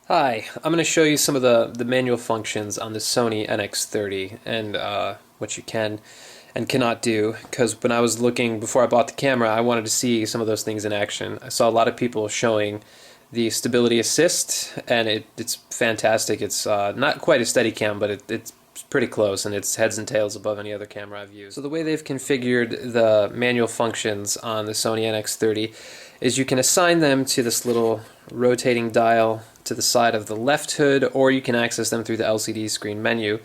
Hi, I'm going to show you some of the manual functions on the Sony NX30 and what you can and cannot do. Because when I was looking before I bought the camera, I wanted to see some of those things in action. I saw a lot of people showing the stability assist, and it's fantastic. It's not quite a Steadicam, but it's pretty close, and it's heads and tails above any other camera I've used. So the way they've configured the manual functions on the Sony NX30 is you can assign them to this little rotating dial to the side of the left hood, or you can access them through the LCD screen menu.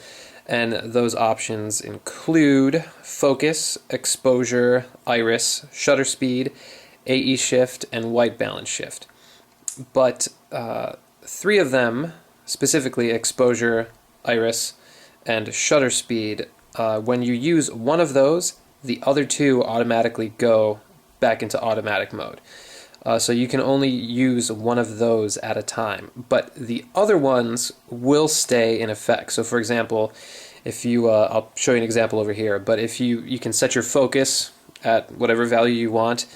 And those options include focus, exposure, iris, shutter speed, AE shift, and white balance shift. But three of them, specifically exposure, iris, and shutter speed, when you use one of those, the other two automatically go back into automatic mode. So you can only use one of those at a time, but the other ones will stay in effect. So for example, if you, I'll show you an example over here, but if you can set your focus at whatever value you want,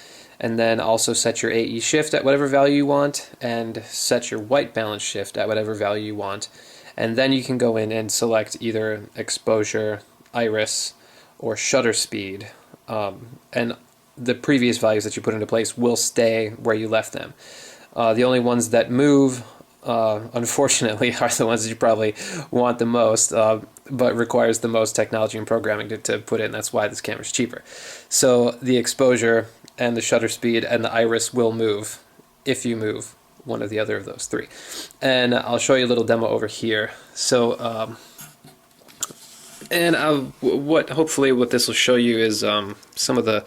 and then also set your AE shift at whatever value you want, and set your white balance shift at whatever value you want, and then you can go in and select either exposure, iris, or shutter speed, and the previous values that you put into place will stay where you left them. The only ones that move, unfortunately, are the ones that you probably want the most, but requires the most technology and programming to put in. That's why this camera is cheaper. So the exposure and the shutter speed and the iris will move if you move one or the other of those three. And I'll show you a little demo over here. So, hopefully what this will show you is some of the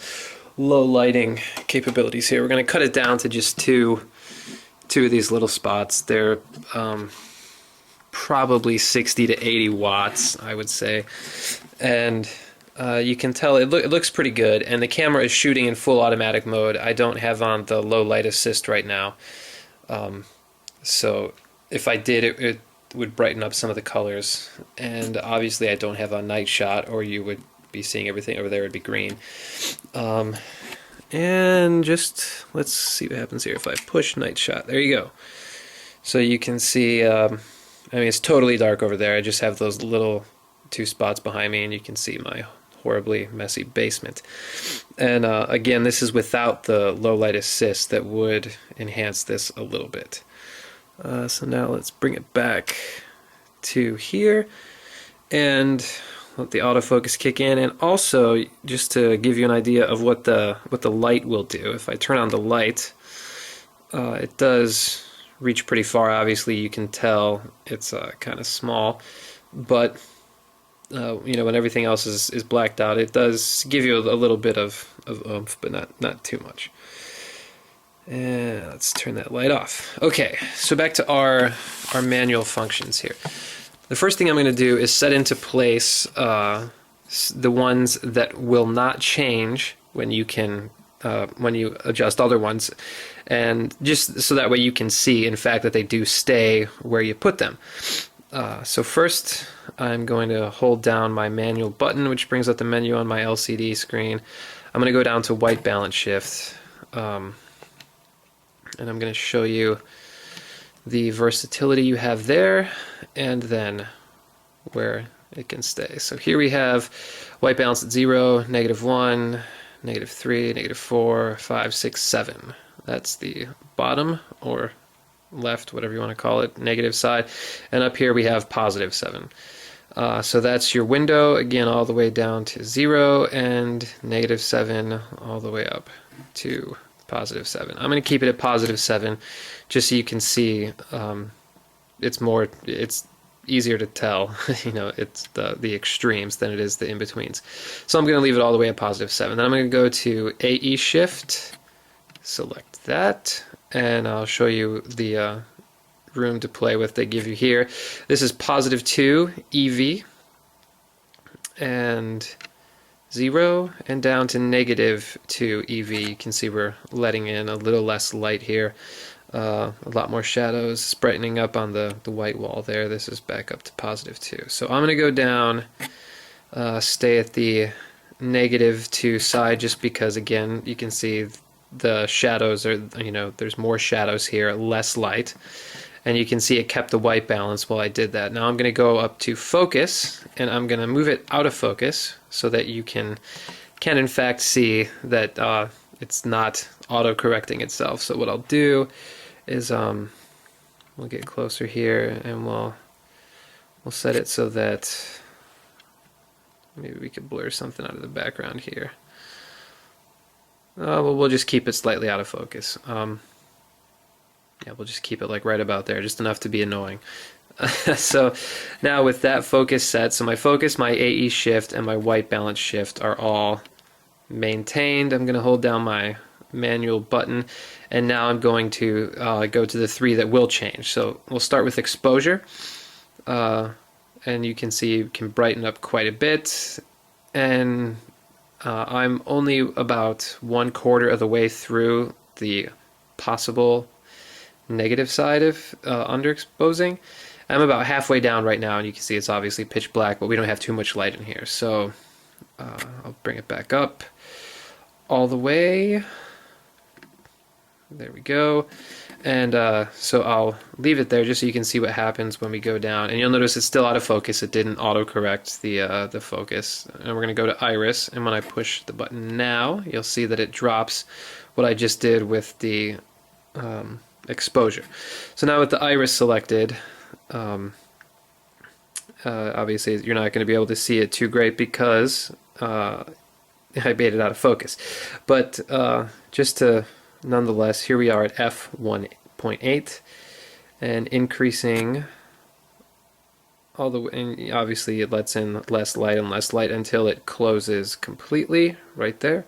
low lighting capabilities here. We're going to cut it down to just two of these little spots. They're probably 60 to 80 watts, I would say, and you can tell it looks pretty good, and the camera is shooting in full automatic mode. I don't have on the low light assist right now, so if I did, it would brighten up some of the colors, and obviously I don't have on night shot, or you would be seeing everything over there would be green. And just let's see what happens here if I push night shot. There you go. So you can see, I mean, it's totally dark over there. I just have those little two spots behind me, and you can see my horribly messy basement. And again, this is without the low light assist that would enhance this a little bit. So now let's bring it back to here and let the autofocus kick in, and also just to give you an idea of what the light will do. If I turn on the light, it does reach pretty far. Obviously, you can tell it's kind of small, but you know, when everything else is blacked out, it does give you a little bit of oomph, but not too much. And let's turn that light off. Okay, so back to our manual functions here. The first thing I'm going to do is set into place the ones that will not change when you adjust other ones, and just so that way you can see, in fact, that they do stay where you put them. So first, I'm going to hold down my manual button, which brings up the menu on my LCD screen. I'm going to go down to white balance shift, and I'm going to show you the versatility you have there, and then where it can stay. So here we have white balance at 0, -1, -3, -4, 5, 6, 7. That's the bottom, or left, whatever you want to call it, negative side. And up here we have +7. So that's your window, again, all the way down to 0, and -7 all the way up to +7. I'm going to keep it at +7 just so you can see. It's easier to tell, you know, it's the extremes than it is the in-betweens. So I'm going to leave it all the way at +7. Then I'm going to go to AE shift, select that, and I'll show you the room to play with they give you here. This is +2 EV, and 0, and down to -2 EV. You can see we're letting in a little less light here, a lot more shadows, brightening up on the white wall there. This is back up to +2. So I'm going to go down, stay at the -2 side, just because, again, you can see the shadows are, you know, there's more shadows here, less light. and you can see it kept the white balance while I did that. Now I'm going to go up to focus, and I'm going to move it out of focus so that you can in fact see that it's not auto-correcting itself. So what I'll do is we'll get closer here, and we'll set it so that maybe we could blur something out of the background here. Well, we'll just keep it slightly out of focus. Yeah, we'll just keep it like right about there, just enough to be annoying. So now with that focus set, so my focus, my AE shift, and my white balance shift are all maintained. I'm going to hold down my manual button, and now I'm going to go to the 3 that will change. So we'll start with exposure, and you can see you can brighten up quite a bit, and I'm only about 1/4 of the way through the possible negative side of underexposing. I'm about halfway down right now, and you can see it's obviously pitch black, but we don't have too much light in here. So I'll bring it back up all the way. There we go. And so I'll leave it there just so you can see what happens when we go down. And you'll notice it's still out of focus. It didn't auto-correct the focus. And we're going to go to iris, and when I push the button now, you'll see that it drops what I just did with the exposure. So now with the iris selected, obviously you're not going to be able to see it too great because I made it out of focus. But just to nonetheless, here we are at f1.8 and increasing all the way, and obviously it lets in less light and less light until it closes completely right there.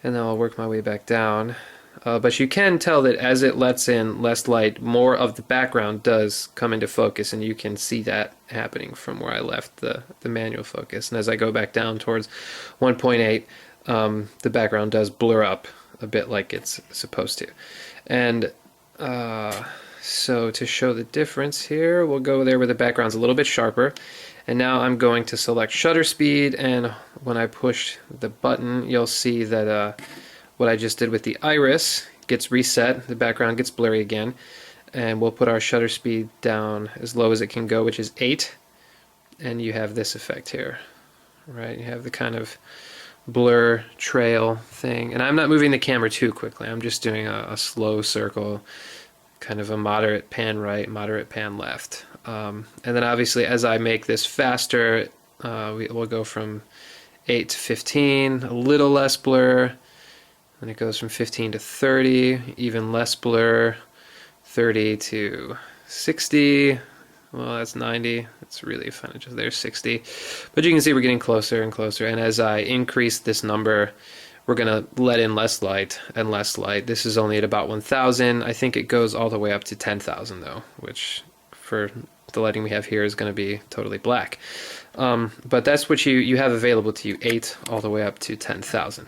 And then I'll work my way back down. But you can tell that as it lets in less light, more of the background does come into focus, and you can see that happening from where I left the manual focus. And as I go back down towards 1.8, the background does blur up a bit like it's supposed to. And so to show the difference here, we'll go there where the background's a little bit sharper. And now I'm going to select shutter speed, and when I push the button, you'll see that what I just did with the iris gets reset, the background gets blurry again, and we'll put our shutter speed down as low as it can go, which is 8, and you have this effect here, right? You have the kind of blur trail thing, and I'm not moving the camera too quickly. I'm just doing a slow circle, kind of a moderate pan right, moderate pan left. And then obviously as I make this faster, we'll go from 8 to 15, a little less blur. Then it goes from 15 to 30, even less blur, 30 to 60, well that's 90, it's really fun, there's 60. But you can see we're getting closer and closer, and as I increase this number, we're going to let in less light and less light. This is only at about 1,000. I think it goes all the way up to 10,000 though, which for the lighting we have here is going to be totally black. But that's what you have available to you, 8 all the way up to 10,000.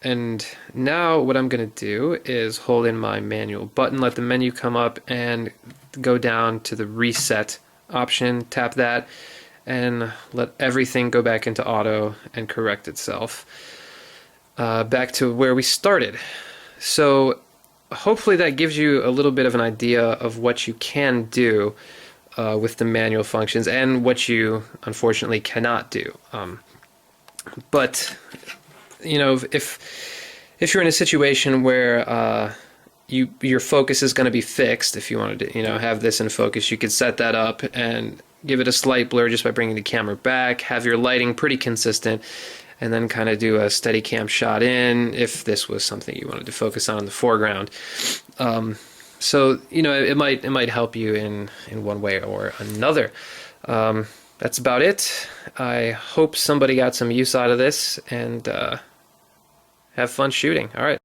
And now what I'm going to do is hold in my manual button, let the menu come up, and go down to the reset option, tap that, and let everything go back into auto and correct itself back to where we started. So hopefully that gives you a little bit of an idea of what you can do with the manual functions and what you unfortunately cannot do. But you know, if you're in a situation where your focus is going to be fixed, if you wanted to, you know, have this in focus, you could set that up and give it a slight blur just by bringing the camera back, have your lighting pretty consistent, and then kind of do a steady cam shot in if this was something you wanted to focus on in the foreground. So you know, it might help you in one way or another. That's about it. I hope somebody got some use out of this, and have fun shooting. All right.